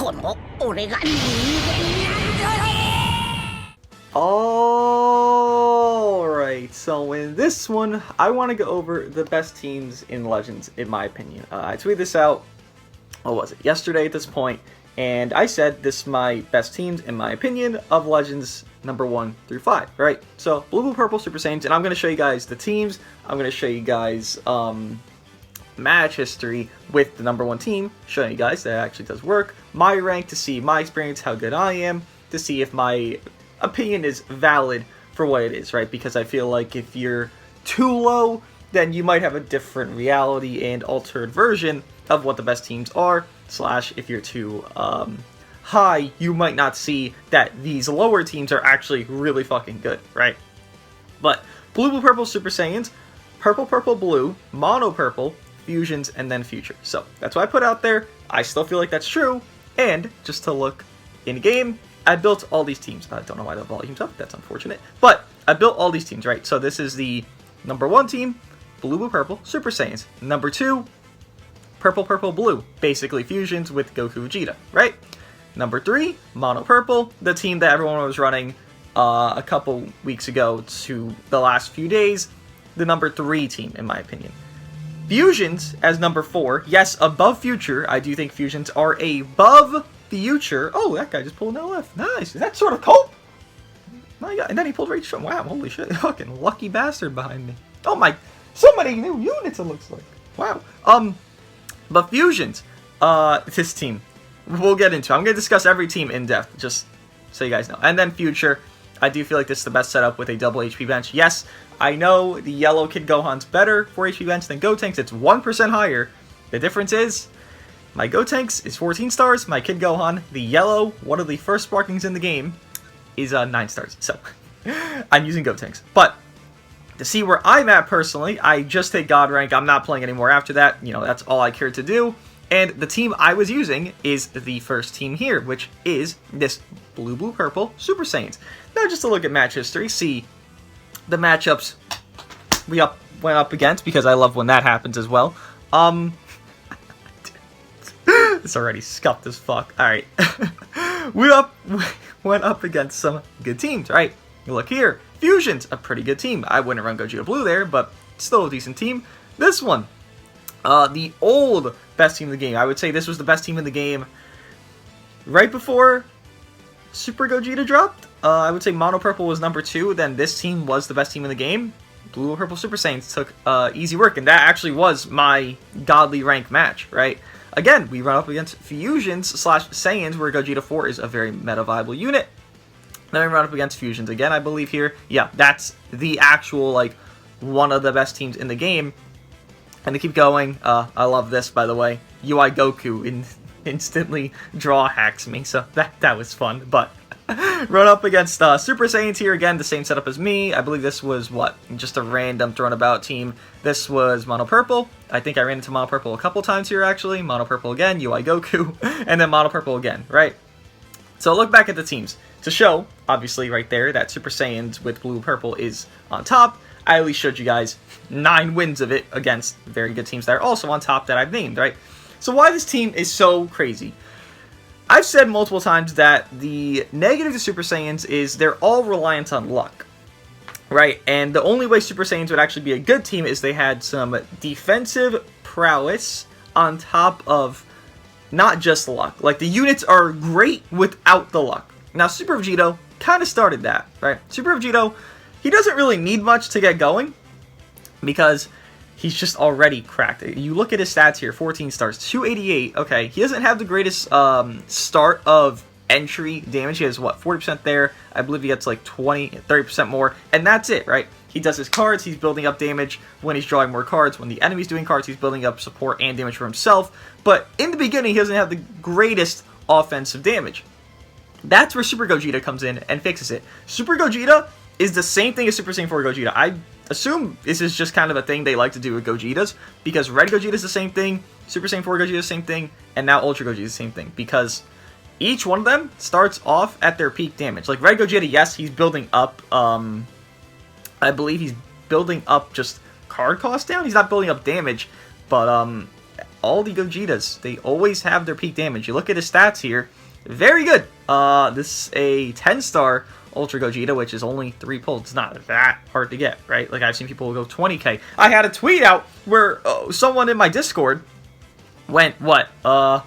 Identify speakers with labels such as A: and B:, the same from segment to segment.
A: この俺が人間なんだね
B: Alright, so in this one, I want to go over the best teams in Legends, in my opinion. I tweeted this out, what was it, yesterday at this point, and I said this is my best teams, in my opinion, of Legends number 1 through 5, right? So, Blue, Purple, Super Saiyans, and I'm going to show you guys the teams, I'm going to show you guys match history with the number 1 team, showing you guys that it actually does work, my rank to see my experience, how good I am, to see if my opinion is valid for what it is, right? Because I feel like if you're too low, then you might have a different reality and altered version of what the best teams are, slash if you're too high, you might not see that these lower teams are actually really fucking good, right? But Blue, Blue, Purple, Super Saiyans, Purple, Purple, Blue, Mono Purple, Fusions, and then Future. So that's what I put out there. I still feel like that's true, and just to look in game, I built all these teams. I don't know why the volume's up. That's unfortunate. But I built all these teams, right? So this is the number 1 team, Blue, Blue, Purple, Super Saiyans. Number 2, Purple, Purple, Blue. Basically fusions with Goku Vegeta, right? Number 3, Mono Purple, the team that everyone was running a couple weeks ago to the last few days. The number 3 team, in my opinion. Fusions as number 4. Yes, above Future. I do think Fusions are above Future. Oh, that guy just pulled an LF. Nice. Is that sort of Cope? My God. And then he pulled Rage Strom. Wow, holy shit. Fucking lucky bastard behind me. Oh my. So many new units, it looks like. Wow. But Fusions. This team. We'll get into. I'm going to discuss every team in depth, just so you guys know. And then Future. I do feel like this is the best setup with a double HP bench. Yes, I know the yellow Kid Gohan's better for HP bench than Gotenks. It's 1% higher. The difference is, my Gotenks is 14 stars, my Kid Gohan, the yellow, one of the first Sparklings in the game, is 9 stars. So, I'm using Gotenks. But, to see where I'm at personally, I just hit God rank, I'm not playing anymore after that, you know, that's all I cared to do. And the team I was using is the first team here, which is this Blue, Blue, Purple Super Saiyans. Now just to look at match history, see the matchups we went up against, because I love when that happens as well. It's already scuffed as fuck. Alright. we went up against some good teams, right? You look here. Fusion's a pretty good team. I wouldn't run Gogeta Blue there, but still a decent team. This one. The old best team in the game. I would say this was the best team in the game right before Super Gogeta dropped. I would say Mono Purple was number 2. Then this team was the best team in the game. Blue Purple Super Saiyans took easy work, and that actually was my godly rank match, right? Again, we run up against Fusions / Saiyans, where Gogeta 4 is a very meta viable unit. Then we run up against Fusions again, I believe here. Yeah, that's the actual, like, one of the best teams in the game. And to keep going, I love this, by the way. UI Goku instantly draw hacks me, so that was fun. But run up against Super Saiyans here again, the same setup as me. I believe this was, what, just a random thrown about team. This was Mono Purple. I think I ran into Mono Purple a couple times here, actually. Mono Purple again, UI Goku, and then Mono Purple again, right? So look back at the teams to show, obviously, right there, that Super Saiyans with Blue Purple is on top. I at least showed you guys 9 wins of it against very good teams that are also on top that I've named, right? So why this team is so crazy? I've said multiple times that the negative to Super Saiyans is they're all reliant on luck, right? And the only way Super Saiyans would actually be a good team is they had some defensive prowess on top of not just luck. Like, the units are great without the luck. Now, Super Vegito kind of started that, right? Super Vegito, he doesn't really need much to get going because he's just already cracked. You look at his stats here, 14 stars, 288. Okay, he doesn't have the greatest start of entry damage. He has, what, 40% there. I believe he gets like 30% more, and that's it, right? He does his cards, he's building up damage when he's drawing more cards. When the enemy's doing cards, he's building up support and damage for himself. But in the beginning, he doesn't have the greatest offensive damage. That's where Super Gogeta comes in and fixes it. Super Gogeta is the same thing as Super Saiyan 4 Gogeta. I assume this is just kind of a thing they like to do with Gogetas, because Red Gogeta is the same thing, Super Saiyan 4 Gogeta is the same thing, and now Ultra Gogeta is the same thing, because each one of them starts off at their peak damage. Like Red Gogeta, yes, he's building up, I believe he's building up just card cost down. He's not building up damage, but all the Gogetas, they always have their peak damage. You look at his stats here, very good. This is a 10-star Ultra Gogeta, which is only 3 pulls. It's not that hard to get, right? Like, I've seen people go 20k. I had a tweet out where someone in my Discord went, what, I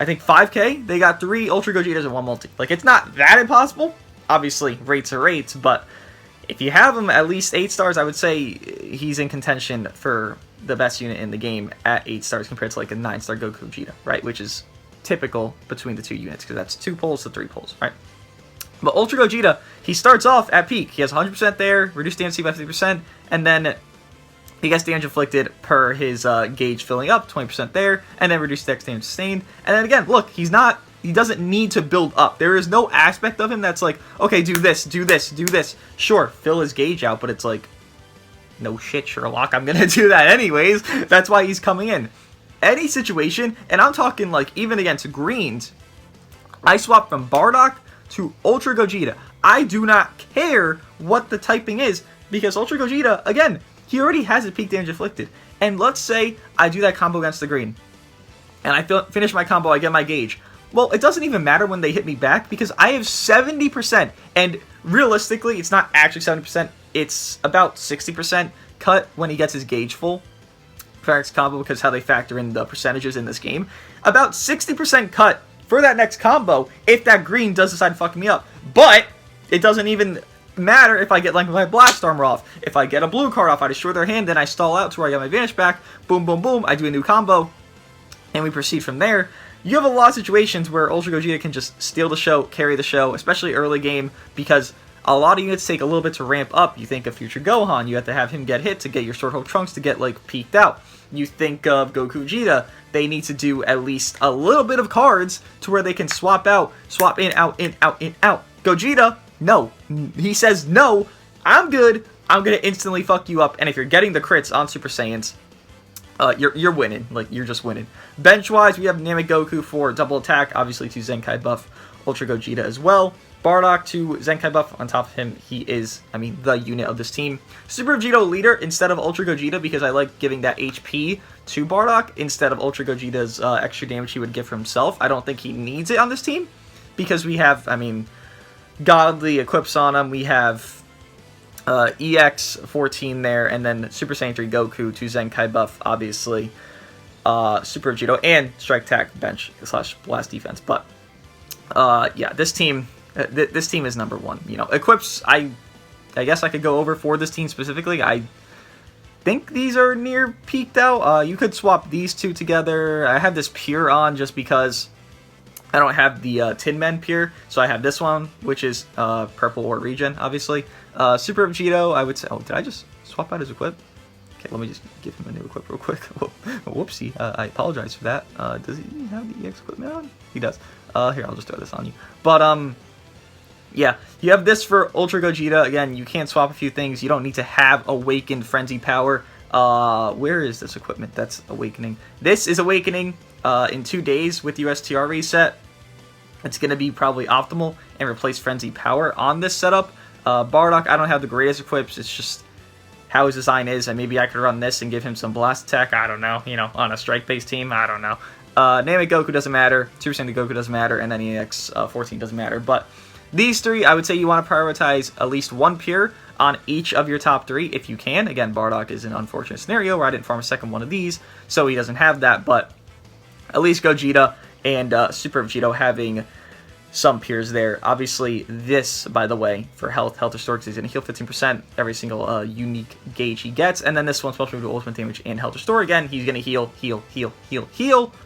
B: think 5k? They got 3 Ultra Gogetas and 1 multi. Like, it's not that impossible. Obviously, rates are rates, but if you have him at least 8 stars, I would say he's in contention for the best unit in the game at 8 stars compared to like a 9-star Goku Vegeta, right? Which is typical between the 2 units, because that's 2 pulls to 3 pulls, right? But Ultra Gogeta, he starts off at peak. He has 100% there, reduced DMC by 50%, and then he gets damage inflicted per his gauge filling up, 20% there, and then reduced dex damage sustained. And then again, look, he doesn't need to build up. There is no aspect of him that's like, okay, do this, do this, do this. Sure, fill his gauge out, but it's like, no shit, Sherlock, I'm gonna do that anyways. That's why he's coming in. Any situation, and I'm talking like even against greens, I swap from Bardock to Ultra Gogeta. I do not care what the typing is, because Ultra Gogeta, again, he already has a peak damage inflicted. And let's say I do that combo against the green, and I finish my combo, I get my gauge. Well, it doesn't even matter when they hit me back, because I have 70%, and realistically, it's not actually 70%, it's about 60% cut when he gets his gauge full for next combo, because how they factor in the percentages in this game. About 60% cut for that next combo if that green does decide to fuck me up. But it doesn't even matter if I get like my blast armor off. If I get a blue card off, I destroy their hand, then I stall out to where I get my advantage back. Boom, boom, boom. I do a new combo, and we proceed from there. You have a lot of situations where Ultra Gogeta can just steal the show, carry the show, especially early game, because a lot of units take a little bit to ramp up. You think of Future Gohan, you have to have him get hit to get your Sword Hope Trunks to get like peaked out. You think of Goku Vegeta, they need to do at least a little bit of cards to where they can swap out, swap in, out, in, out, in, out. Gogeta, no. He says, no, I'm good, I'm gonna instantly fuck you up, and if you're getting the crits on Super Saiyans, you're winning. Like, you're just winning. Bench-wise, we have Namek Goku for double attack, obviously to Zenkai buff Ultra Gogeta as well. Bardock to Zenkai buff. On top of him, he is, I mean, the unit of this team. Super Vegito leader instead of Ultra Gogeta, because I like giving that HP to Bardock instead of Ultra Gogeta's extra damage he would give for himself. I don't think he needs it on this team, because we have, I mean, godly equips on him. We have EX14 there, and then Super Saiyan 3 Goku to Zenkai buff, obviously. Super Vegito and Strike Attack bench / blast defense. But yeah, this team is number one. You know, equips, I guess I could go over for this team specifically. I think these are near peaked out. You could swap these two together. I have this Pure on just because I don't have the Tin Men Pure, so I have this one, which is purple or regen, obviously. Super Vegito, I would say. Oh, did I just swap out his equip? Okay, let me just give him a new equip real quick. Whoopsie, I apologize for that. Does he have the EX equipment on? He does. Here, I'll just throw this on you. But, yeah, you have this for Ultra Gogeta. Again, you can't swap a few things. You don't need to have Awakened Frenzy Power. Where is this equipment? That's Awakening. This is Awakening in 2 days with USTR reset. It's going to be probably optimal and replace Frenzy Power on this setup. Bardock, I don't have the greatest equips. It's just how his design is, and maybe I could run this and give him some blast attack. I don't know. You know, on a strike-based team, I don't know. Namek Goku doesn't matter. Super Saiyan Goku doesn't matter, and then EX14 doesn't matter. But these three, I would say you want to prioritize at least one Pure on each of your top 3 if you can. Again, Bardock is an unfortunate scenario where I didn't farm a second one of these, so he doesn't have that. But at least Gogeta and Super Vegito having some Pures there. Obviously, this, by the way, for health restore, because he's going to heal 15% every single unique gauge he gets. And then this one, special to ultimate damage and health restore. Again, he's going to heal.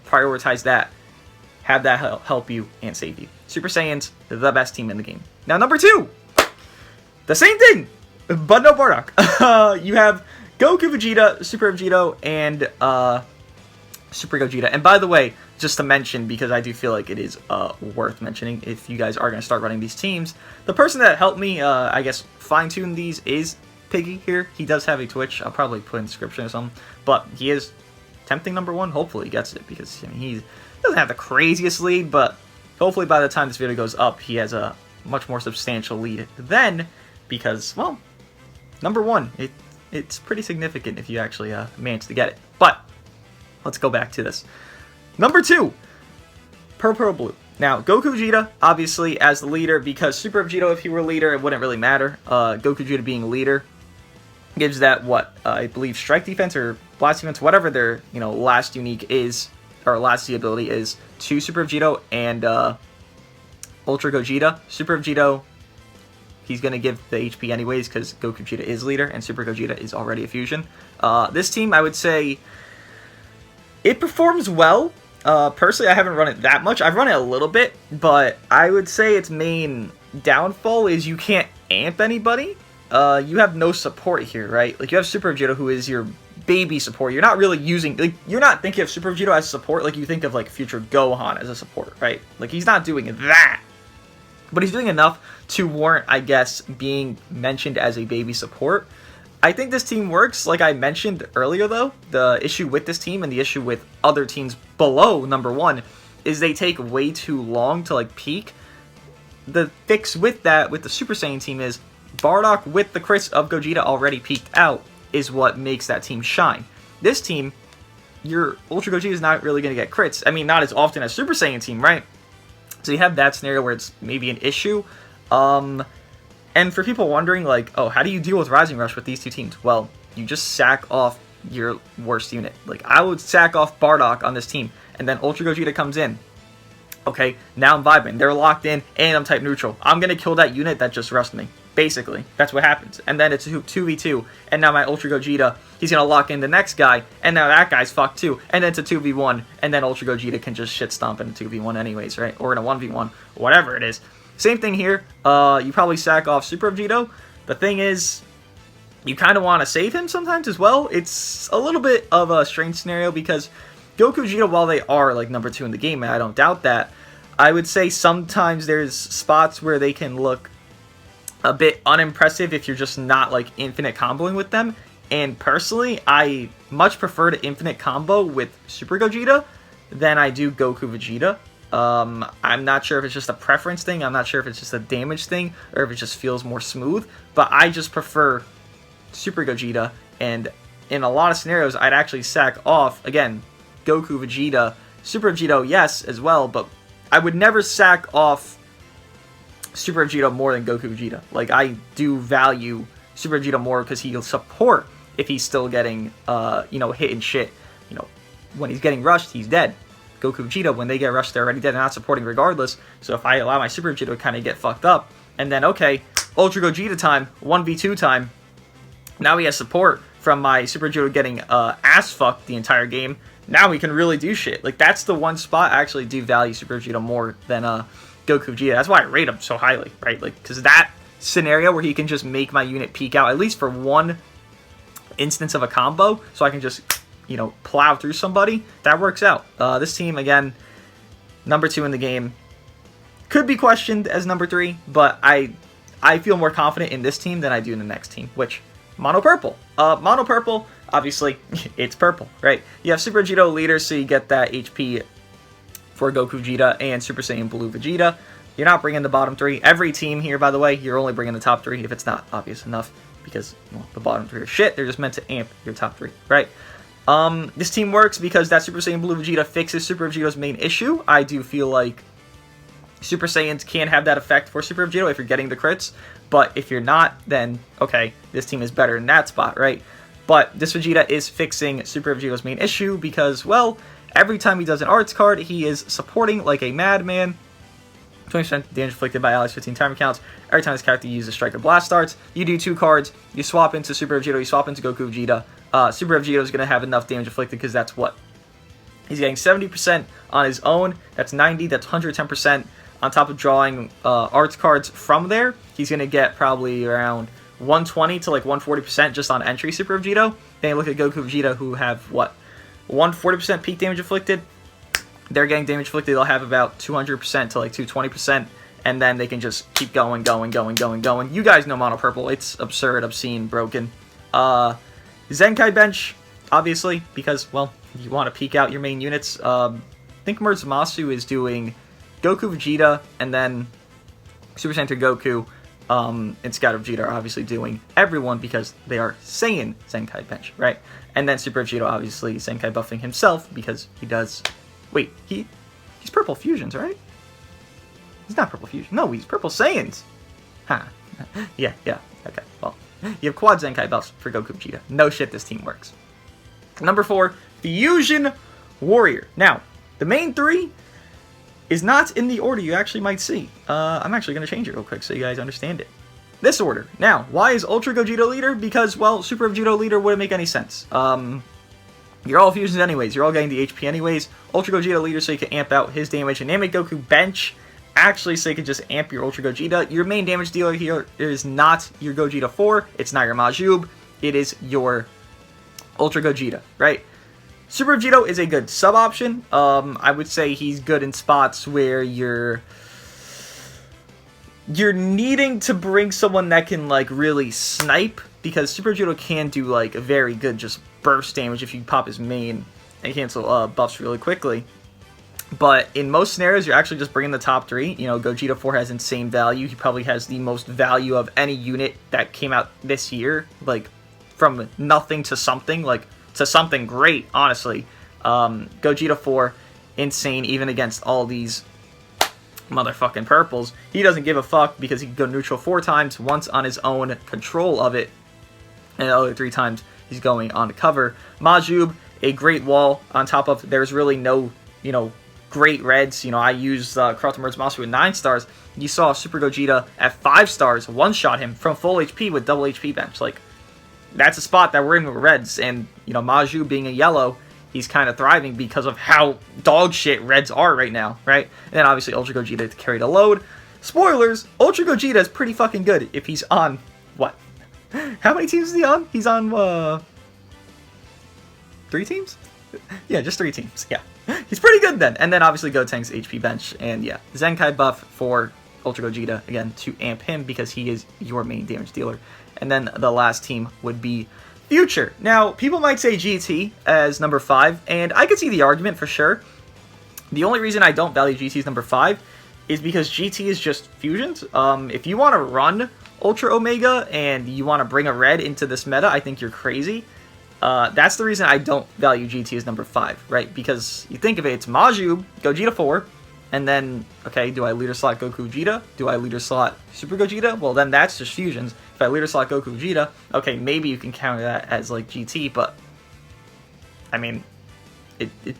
B: Prioritize that. Have that help you and save you. Super Saiyans, the best team in the game. Now, number 2. The same thing, but no Bardock. You have Goku Vegeta, Super Vegito, and Super Gogeta. And by the way, just to mention, because I do feel like it is worth mentioning if you guys are going to start running these teams, the person that helped me, I guess, fine-tune these is Piggy here. He does have a Twitch. I'll probably put in the description or something. But he is tempting number 1. Hopefully he gets it, because I mean, he doesn't have the craziest lead, but hopefully by the time this video goes up, he has a much more substantial lead then, because, well, number 1, it's pretty significant if you actually manage to get it. But let's go back to this. Number 2, Purple Blue. Now, Goku Vegeta, obviously, as the leader, because Super Vegeta, if he were leader, it wouldn't really matter. Goku Vegeta being leader gives that, I believe, strike defense or blast defense, whatever their, last unique is, or last Z ability is, to Super Vegeta and Ultra Gogeta. Super Vegeta, he's going to give the HP anyways, because Goku Vegeta is leader, and Super Gogeta is already a fusion. This team, I would say, it performs well. Personally, I haven't run it that much. I've run it a little bit, but I would say its main downfall is you can't amp anybody. You have no support here, right? Like, you have Super Vegeta, who is your baby support. You're not really using, like, you're not thinking of Super Vegeta as support like you think of, like, future Gohan as a support, right? Like, he's not doing that. But he's doing enough to warrant, I guess, being mentioned as a baby support. I think this team works, like I mentioned earlier, though. The issue with this team and the issue with other teams below number 1 is they take way too long to, like, peak. The fix with that, with the Super Saiyan team, is Bardock with the crits of Gogeta already peaked out is what makes that team shine. This team, your Ultra Gogeta is not really going to get crits. I mean, not as often as Super Saiyan team, right? So you have that scenario where it's maybe an issue. And for people wondering, like, oh, how do you deal with Rising Rush with these two teams? Well, you just sack off your worst unit. Like, I would sack off Bardock on this team, and then Ultra Gogeta comes in. Okay, now I'm vibing. They're locked in, and I'm type neutral. I'm going to kill that unit that just rushed me. Basically, that's what happens. And then it's a 2v2, and now my Ultra Gogeta, he's going to lock in the next guy, and now that guy's fucked too. And then it's a 2v1, and then Ultra Gogeta can just shit stomp in a 2v1 anyways, right? Or in a 1v1, whatever it is. Same thing here. You probably sack off Super Vegeta. The thing is, you kind of want to save him sometimes as well. It's a little bit of a strange scenario because Goku Vegeta, while they are like number 2 in the game, and I don't doubt that, I would say sometimes there's spots where they can look a bit unimpressive if you're just not like infinite comboing with them. And personally, I much prefer to infinite combo with Super Gogeta than I do Goku Vegeta. I'm not sure if it's just a preference thing, I'm not sure if it's just a damage thing, or if it just feels more smooth, but I just prefer Super Gogeta, and in a lot of scenarios, I'd actually sack off, again, Goku Vegeta, Super Vegeta, yes, as well, but I would never sack off Super Vegeta more than Goku Vegeta. Like, I do value Super Vegeta more because he'll support if he's still getting, hit and shit. When he's getting rushed, he's dead. Goku Vegeta, when they get rushed, they're already dead and not supporting regardless. So if I allow my Super Vegeta to kind of get fucked up, and then, okay, Ultra Gogeta time, 1v2 time, now he has support from my Super Vegeta getting ass fucked the entire game. Now he can really do shit. Like, that's the one spot I actually do value Super Vegeta more than Goku Vegeta. That's why I rate him so highly, right? Like, because that scenario where he can just make my unit peek out, at least for one instance of a combo, so I can just, plow through somebody, that works out. This team, again, number 2 in the game, could be questioned as number 3, but I feel more confident in this team than I do in the next team, which, Mono Purple. Mono Purple, obviously, it's purple, right? You have Super Vegeta leader, so you get that HP for Goku Vegeta and Super Saiyan Blue Vegeta. You're not bringing the bottom 3. Every team here, by the way, you're only bringing the top 3 if it's not obvious enough, because, well, the bottom 3 are shit. They're just meant to amp your top 3, right? This team works because that Super Saiyan Blue Vegeta fixes Super Vegeta's main issue. I do feel like Super Saiyans can have that effect for Super Vegeta if you're getting the crits, but if you're not, then, okay, this team is better in that spot, right? But this Vegeta is fixing Super Vegeta's main issue because, well, every time he does an arts card, he is supporting like a madman. 20% damage inflicted by allies, 15 timer counts. Every time this character uses Strike or Blast starts, you do 2 cards, you swap into Super Vegeta, you swap into Goku Vegeta. Super Vegeta is going to have enough damage inflicted because that's what he's getting 70% on his own. That's 90, that's 110%. On top of drawing arts cards from there, he's going to get probably around 120 to like 140% just on entry Super Vegeta. Then you look at Goku Vegeta, who have, 140% peak damage inflicted. They're getting damage inflicted, they'll have about 200% to like 220%, and then they can just keep going. You guys know Mono Purple, it's absurd, obscene, broken. Zenkai bench, obviously, because, well, you want to peek out your main units. I think Zamasu is doing Goku Vegeta, and then Super Saiyan Goku and Scatter Vegeta are obviously doing everyone because they are Saiyan Zenkai bench, right? And then Super Vegito, obviously, Zenkai buffing himself because he does... Wait, he's Purple Fusions, right? He's not Purple Fusion. No, he's Purple Saiyans. Huh. Yeah. Okay, well, you have quad Zenkai buffs for Goku Vegeta. No shit, this team works. Number 4, Fusion Warrior. Now, the main 3 is not in the order you actually might see. I'm actually going to change it real quick so you guys understand it. This order. Now, why is Ultra Gogeta leader? Because, well, Super Vegito leader wouldn't make any sense. You're all fusions anyways. You're all getting the HP anyways. Ultra Gogeta leader so you can amp out his damage. And Namek Goku bench actually so you can just amp your Ultra Gogeta. Your main damage dealer here is not your Gogeta 4. It's not your Majube. It is your Ultra Gogeta, right? Super Vegito is a good sub option. I would say he's good in spots where you're needing to bring someone that can, like, really snipe, because Super Vegito can do, like, a very good just burst damage if you pop his main and cancel buffs really quickly. But in most scenarios, you're actually just bringing the top 3. You know, Gogeta 4 has insane value. He probably has the most value of any unit that came out this year. Like, from nothing to something, like, to something great, honestly. Gogeta 4, insane, even against all these motherfucking purples. He doesn't give a fuck because he can go neutral 4 times, once on his own control of it, and the other 3 times he's going on cover. Majube, a great wall on top of, there's really no, you know, great reds. You know, I used Cross-Merge Monster with 9 stars. You saw Super Gogeta at 5 stars, one-shot him from full HP with double HP bench. Like, that's a spot that we're in with reds, and, you know, Majube being a yellow, he's kind of thriving because of how dog shit reds are right now, right? And then obviously Ultra Gogeta to carry the load. Spoilers, Ultra Gogeta is pretty fucking good if he's on, what? How many teams is he on? He's on, 3 teams? Yeah, just 3 teams, yeah. He's pretty good then. And then obviously Gotenks HP bench, and yeah, Zenkai buff for Ultra Gogeta, again, to amp him because he is your main damage dealer. And then the last team would be Future. Now, people might say GT as number 5, and I could see the argument for sure. The only reason I don't value GT as number 5 is because GT is just fusions. If you want to run Ultra Omega and you want to bring a red into this meta, I think you're crazy. That's the reason I don't value GT as number 5, right? Because you think of it, it's Majube, Gogeta 4, and then, okay, do I leader slot Goku Vegeta? Do I leader slot Super Gogeta? Well, then that's just fusions. If I leader slot Goku Vegeta, okay, maybe you can counter that as, like, GT, but, I mean,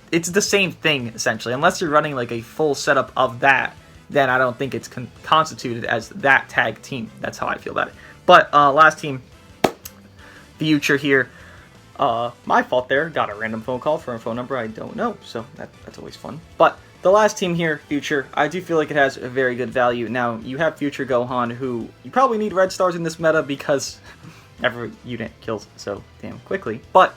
B: it's the same thing, essentially. Unless you're running, like, a full setup of that, then I don't think it's constituted as that tag team. That's how I feel about it. But, last team, Future here. My fault there. Got a random phone call from a phone number I don't know, so that's always fun. But the last team here, Future, I do feel like it has a very good value. Now, you have Future Gohan, who you probably need red stars in this meta because every unit kills so damn quickly. But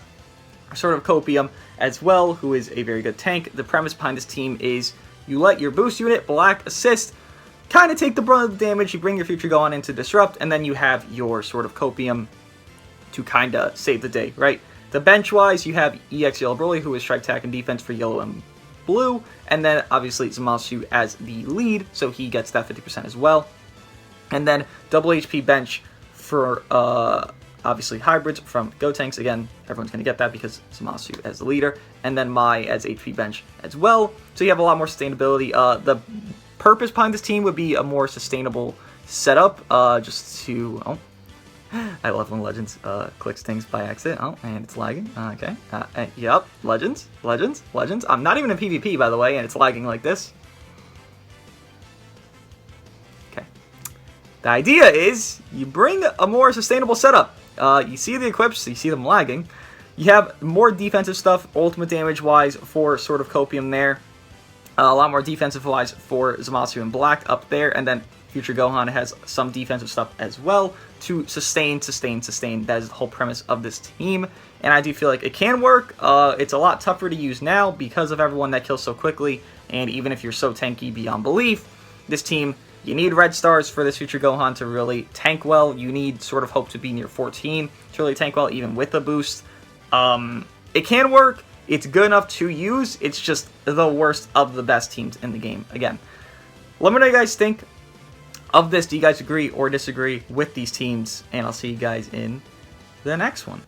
B: sort of Copium as well, who is a very good tank. The premise behind this team is you let your boost unit, Black, assist, kind of take the brunt of the damage, you bring your Future Gohan into Disrupt, and then you have your sort of Copium to kind of save the day, right? The bench-wise, you have EX Yellow Broly, who is Strike, Attack, and Defense for Yellow and Blue, and then obviously Zamasu as the lead, so he gets that 50% as well. And then double HP bench for obviously hybrids from Gotenks. Again, everyone's going to get that because Zamasu as the leader, and then Mai as HP bench as well. So you have a lot more sustainability. The purpose behind this team would be a more sustainable setup, just to... Oh, I love when Legends clicks things by accident. Oh, and it's lagging. Okay. Yep. Legends. I'm not even in PvP, by the way, and it's lagging like this. Okay. The idea is you bring a more sustainable setup. You see the equips, you see them lagging. You have more defensive stuff, ultimate damage-wise, for sort of Copium there. A lot more defensive-wise for Zamasu and Black up there, and then Future Gohan has some defensive stuff as well to sustain. That is the whole premise of this team, and I do feel like it can work. It's a lot tougher to use now because of everyone that kills so quickly, and even if you're so tanky beyond belief, this team, you need red stars for this Future Gohan to really tank well. You need sort of hope to be near 14 to really tank well, even with a boost. It can work. It's good enough to use. It's just the worst of the best teams in the game. Again, let me know what you guys think of this. Do you guys agree or disagree with these teams? And I'll see you guys in the next one.